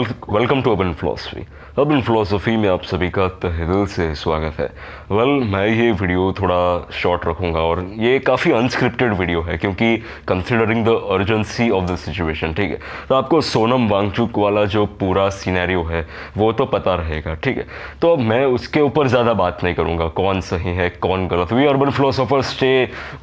Welcome to urban philosophy. Urban philosophy में आप सभी का तहे दिल से स्वागत है। मैं ये वीडियो थोड़ा शॉर्ट रखूँगा और ये काफ़ी अनस्क्रिप्टेड वीडियो है क्योंकि considering the urgency of the situation, ठीक है। तो आपको सोनम वांगचुक वाला जो पूरा सिनेरियो है वो तो पता रहेगा, ठीक है। तो अब मैं उसके ऊपर ज़्यादा बात नहीं करूँगा, कौन सही है कौन गलत। We urban philosophers stay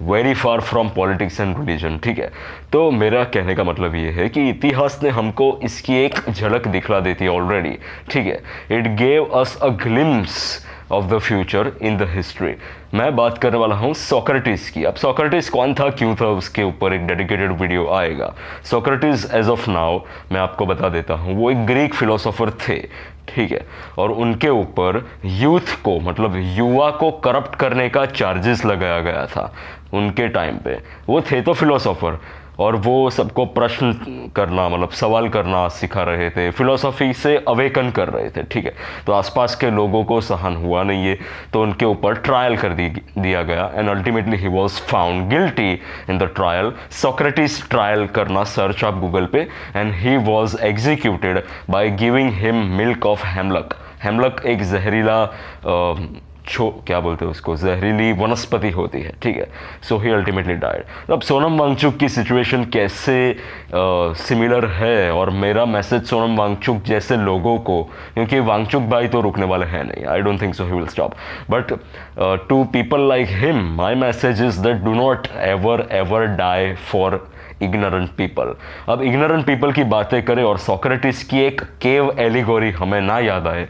very far from politics and religion, ठीक है। तो मेरा कहने का मतलब ये है कि इतिहास ने हमको इसकी एक झलक दिखला देती है ऑलरेडी, ठीक है। It gave us a glimpse of the future in the history. मैं बात करने वाला हूँ सोक्रेटिस की। अब सोक्रेटिस कौन था, क्यों था, उसके ऊपर एक डेडिकेटेड वीडियो आएगा। सोक्रेटिस एज ऑफ नाउ मैं आपको बता देता हूँ, वो एक ग्रीक फिलोसोफर थे, ठीक है। और उनके ऊपर यूथ को, मतलब युवा को करप्ट करने का चार्जेस लगाया गया था उनके टाइम पे। वो थे तो फिलोसोफर और वो सबको प्रश्न करना, मतलब सवाल करना सिखा रहे थे, फिलोसफी से अवेकन कर रहे थे, ठीक है। तो आसपास के लोगों को सहन हुआ नहीं है, तो उनके ऊपर ट्रायल कर दिया गया and ultimately he was found guilty in the trial. Socrates trial करना, सर्च आप गूगल पे, and he was executed by giving him milk of हेमलक। हेमलक एक जहरीला क्या बोलते हैं उसको, जहरीली वनस्पति होती है, ठीक है। सो ही अल्टीमेटली डाइड। अब सोनम वांगचुक की सिचुएशन कैसे सिमिलर है, और मेरा मैसेज सोनम वांगचुक जैसे लोगों को, क्योंकि वांगचुक भाई तो रुकने वाले हैं नहीं, I don't think so he will stop, but to people like him my message is that do not ever ever die for ignorant people. अब इग्नोरेंट पीपल की बातें करें और सोक्रेटिस की एक केव एलिगोरी हमें ना याद आए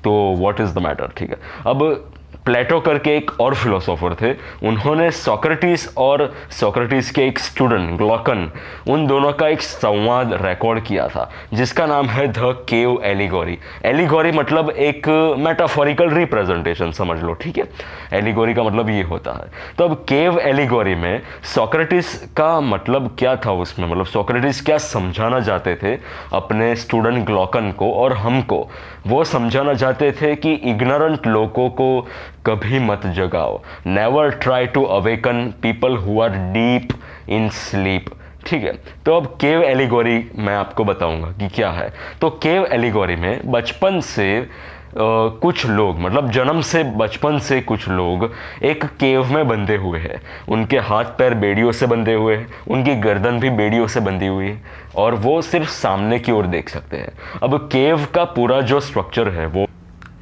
तो व्हाट इज द मैटर, ठीक है। अब प्लेटो करके एक और फिलोसोफर थे, उन्होंने सोक्रेटिस और सोक्रेटिस के एक स्टूडेंट ग्लॉकन, उन दोनों का एक संवाद रिकॉर्ड किया था जिसका नाम है द केव एलिगोरी। एलिगोरी मतलब एक मेटाफोरिकल रिप्रेजेंटेशन समझ लो, ठीक है। एलिगोरी का मतलब ये होता है। तो अब केव एलिगोरी में सोक्रेटिस का मतलब क्या था उसमें, मतलब सोक्रेटिस क्या समझाना चाहते थे अपने स्टूडेंट ग्लॉकन को और हमको। वो समझाना चाहते थे कि इग्नोरेंट लोगों को कभी मत जगाओ, never try to awaken people who are deep in sleep, ठीक है। तो अब केव एलिगोरी मैं आपको बताऊंगा कि क्या है। तो केव एलिगोरी में बचपन से कुछ लोग, मतलब जन्म से बचपन से कुछ लोग एक केव में बंधे हुए हैं। उनके हाथ पैर बेड़ियों से बंधे हुए हैं, उनकी गर्दन भी बेड़ियों से बंधी हुई है और वो सिर्फ सामने की ओर देख सकते हैं। अब केव का पूरा जो स्ट्रक्चर है वो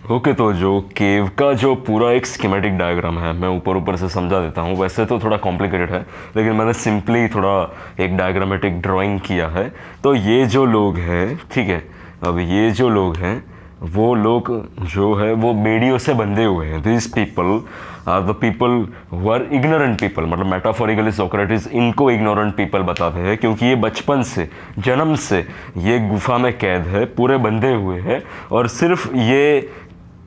ओके, तो जो केव का जो पूरा एक स्कीमेटिक डायग्राम है, मैं ऊपर ऊपर से समझा देता हूँ। वैसे तो थोड़ा कॉम्प्लिकेटेड है, लेकिन मैंने सिंपली थोड़ा एक डायग्रामेटिक ड्राइंग किया है। तो ये जो लोग हैं, ठीक है, अब ये जो लोग हैं वो लोग जो है वो बेड़ियों से बंधे हुए हैं। This people are the people who are ignorant people, मतलब मेटाफोरिकली सोक्रेटिस इनको इग्नोरेंट पीपल बताते हैं क्योंकि ये बचपन से, जन्म से ये गुफा में कैद है, पूरे बंधे हुए हैं और सिर्फ ये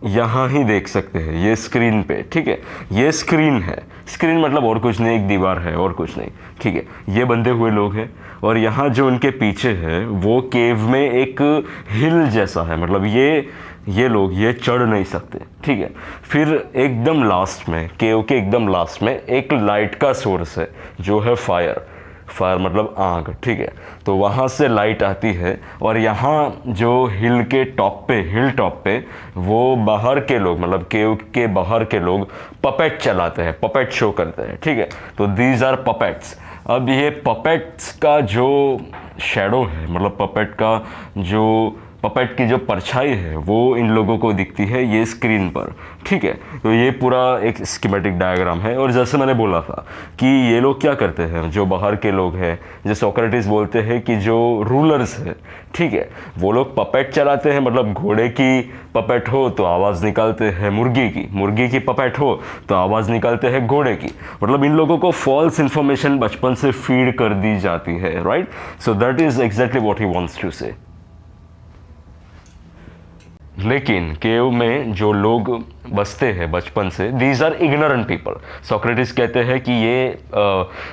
यहाँ ही देख सकते हैं, ये स्क्रीन पे, ठीक है। ये स्क्रीन है, स्क्रीन मतलब और कुछ नहीं, एक दीवार है और कुछ नहीं, ठीक है। ये बंधे हुए लोग हैं और यहाँ जो उनके पीछे है वो केव में एक हिल जैसा है, मतलब ये लोग ये चढ़ नहीं सकते, ठीक है। फिर एकदम लास्ट में, केव के एकदम लास्ट में एक लाइट का सोर्स है जो है फायर मतलब आग, ठीक है। तो वहाँ से लाइट आती है और यहाँ जो हिल टॉप पे वो बाहर के लोग, मतलब केव के बाहर के लोग पपेट चलाते हैं, पपेट शो करते हैं, ठीक है। तो दीज आर पपेट्स। अब ये पपेट्स का जो शेडो है, मतलब पपेट की जो परछाई है वो इन लोगों को दिखती है ये स्क्रीन पर, ठीक है। तो ये पूरा एक स्कीमेटिक डायग्राम है। और जैसे मैंने बोला था कि ये लोग क्या करते हैं, जो बाहर के लोग हैं, जो सोक्रेटिस बोलते हैं कि जो रूलर्स है, ठीक है, वो लोग पपेट चलाते हैं। मतलब घोड़े की पपेट हो तो आवाज़ निकालते हैं मुर्गी की पपेट हो तो आवाज़ निकालते हैं घोड़े की। मतलब इन लोगों को फॉल्स इन्फॉर्मेशन बचपन से फीड कर दी जाती है, right. So that is exactly what he wants to say. लेकिन केव में जो लोग बसते हैं बचपन से, these are ignorant people. Socrates कहते हैं कि ये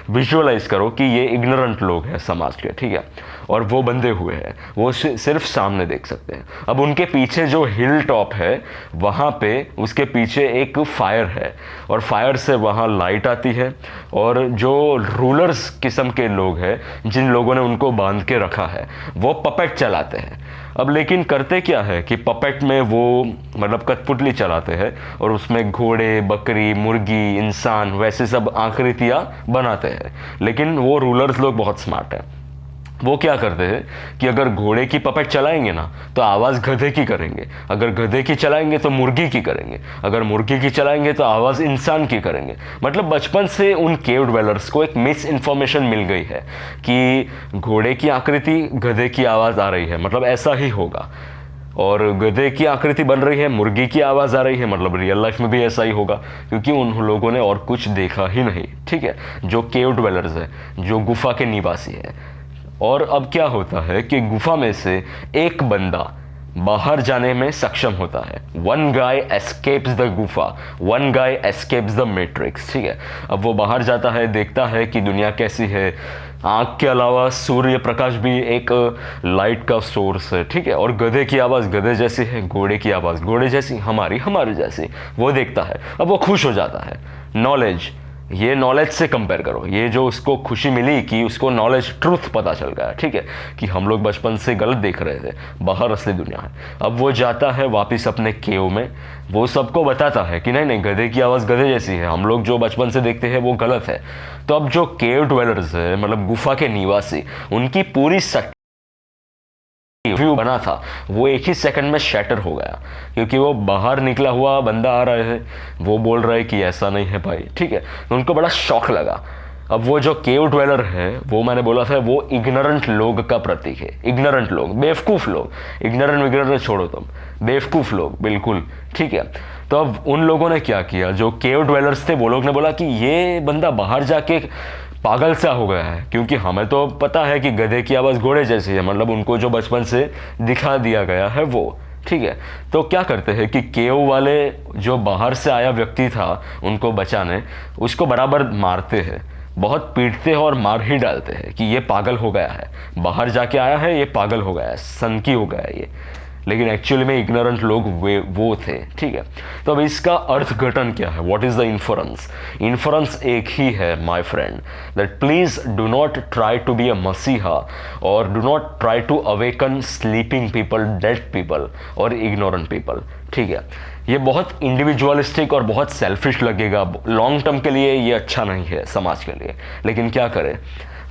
विजुअलाइज करो कि ये इग्नोरेंट लोग हैं समाज के, ठीक है, और वो बंधे हुए हैं, वो सिर्फ सामने देख सकते हैं। अब उनके पीछे जो हिल टॉप है वहाँ पे उसके पीछे एक फायर है, और फायर से वहाँ लाइट आती है, और जो रूलर्स किस्म के लोग हैं जिन लोगों ने उनको बांध के रखा है वो पपेट चलाते हैं। अब लेकिन करते क्या है कि पपेट में वो मतलब कठपुतली चलाते हैं और उसमें घोड़े, बकरी, मुर्गी, इंसान वैसे सब आकृतियाँ बनाते हैं। लेकिन वो रूलर्स लोग बहुत स्मार्ट हैं। वो क्या करते हैं कि अगर घोड़े की पपेट चलाएंगे ना तो आवाज़ गधे की करेंगे, अगर गधे की चलाएंगे तो मुर्गी की करेंगे, अगर मुर्गी की चलाएंगे तो आवाज़ इंसान की करेंगे। मतलब बचपन से उन केव ड्वेलर्स को एक मिस इन्फॉर्मेशन मिल गई है कि घोड़े की आकृति, गधे की आवाज़ आ रही है, मतलब ऐसा ही होगा, और गधे की आकृति बन रही है, मुर्गी की आवाज़ आ रही है, मतलब रियल लाइफ में भी ऐसा ही होगा, क्योंकि उन लोगों ने और कुछ देखा ही नहीं, ठीक है, जो केव ड्वेलर्स है, जो गुफा के निवासी है। और अब क्या होता है कि गुफा में से एक बंदा बाहर जाने में सक्षम होता है। वन गाय एस्केप्स द गुफा, one guy escapes the matrix, ठीक है। अब वो बाहर जाता है, देखता है कि दुनिया कैसी है, आँख के अलावा सूर्य प्रकाश भी एक लाइट का सोर्स है, ठीक है, और गधे की आवाज़ गधे जैसी है, घोड़े की आवाज़ घोड़े जैसी, हमारे जैसी, वो देखता है। अब वो खुश हो जाता है। नॉलेज, ये नॉलेज से कंपेयर करो, ये जो उसको खुशी मिली कि उसको नॉलेज, ट्रूथ पता चल गया, ठीक है, कि हम लोग बचपन से गलत देख रहे थे, बाहर असली दुनिया है। अब वो जाता है वापस अपने केव में, वो सबको बताता है कि नहीं नहीं, गधे की आवाज़ गधे जैसी है, हम लोग जो बचपन से देखते हैं वो गलत है। तो अब जो केव ड्वेलर्स है, मतलब गुफा के निवासी, उनकी पूरी व्यू बना था वो एक ही सेकंड में शैटर हो गया, क्योंकि वो बाहर निकला हुआ बंदा आ रहा है, वो बोल रहा है कि ऐसा नहीं है भाई, ठीक है। तो उनको बड़ा शौक लगा। अब वो जो केव ड्वेलर है, वो मैंने बोला था वो इग्नोरेंट लोग का प्रतीक है। इग्नोरेंट लोग, बेवकूफ़ लोग, इग्नोरेंट छोड़ो तुम, बेवकूफ़ लोग बिल्कुल, ठीक है। तो अब उन लोगों ने क्या किया, जो केव ड्वेलर्स थे वो लोग ने बोला कि ये बंदा बाहर जाके पागल सा हो गया है, क्योंकि हमें तो पता है कि गधे की आवाज़ घोड़े जैसी है, मतलब उनको जो बचपन से दिखा दिया गया है वो, ठीक है। तो क्या करते हैं कि केव वाले जो बाहर से आया व्यक्ति था उनको बचाने, उसको बराबर मारते हैं, बहुत पीटते हैं और मार ही डालते हैं कि ये पागल हो गया है, बाहर जाके आया है, ये पागल हो गया है, सनकी हो गया है ये। लेकिन एक्चुअली में इग्नोरेंट लोग वो थे, ठीक है। तो अब इसका अर्थघटन क्या है, what is the inference? Inference एक ही है my friend, that please do not try to be a मसीहा, और do not try to awaken sleeping people, dead people और इग्नोरेंट पीपल, ठीक है। ये बहुत इंडिविजुअलिस्टिक और बहुत सेल्फिश लगेगा, लॉन्ग टर्म के लिए ये अच्छा नहीं है समाज के लिए, लेकिन क्या करें।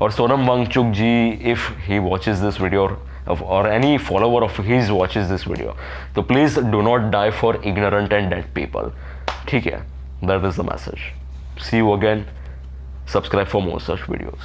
और Sonam Wangchuk ji, if he watches this video or any follower of his watches this video, so please do not die for ignorant and dead people, ठीक है। That is the message. See you again. Subscribe for more such videos.